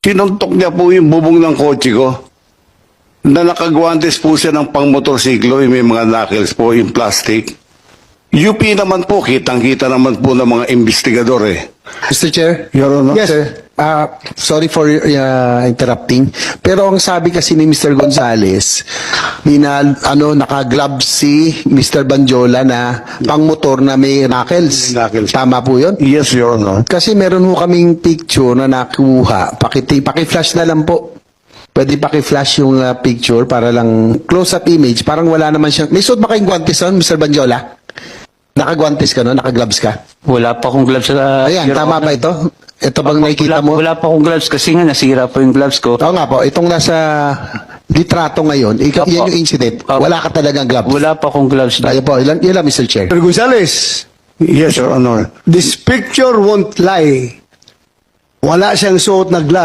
Sinuntok niya po yung bubong ng kotse ko. Na nakagwantes po siya ng pang-motorsiklo, yung may mga knuckles po, yung plastic. UP naman po, kitang-kita naman po ng mga investigador eh. Mr. Chair? Your Honor. Yes, sir. Sorry for interrupting. Pero ang sabi kasi ni Mr. Gonzales, naka-gloves si Mr. Banjola na pang-motor na may knuckles. Knuckles. Tama po yun? Yes, Your Honor. Kasi meron ho kaming picture na nakuha. Paki-flash na lang po. Pwede paki-flash yung picture para lang close-up image. Parang wala naman siyang... May suot ba kayong guantes nun, Mr. Banjola? Naka-guantes ka no? Naka-gloves ka? Wala pa akong gloves sa... Ayan, Your tama Honor. ba ito? Ito bang nakikita mo? Wala pa akong gloves kasi nga nasira po yung gloves ko. Oo nga po, itong nasa litrato ngayon, Opo. yan yung incident. Opo. Wala ka talagang gloves. Wala pa akong gloves. Ayun po, yun lang, Mr. Chair. Mr. Gonzales, Yes, Your Honor. this picture won't lie. Wala siyang suot na glove.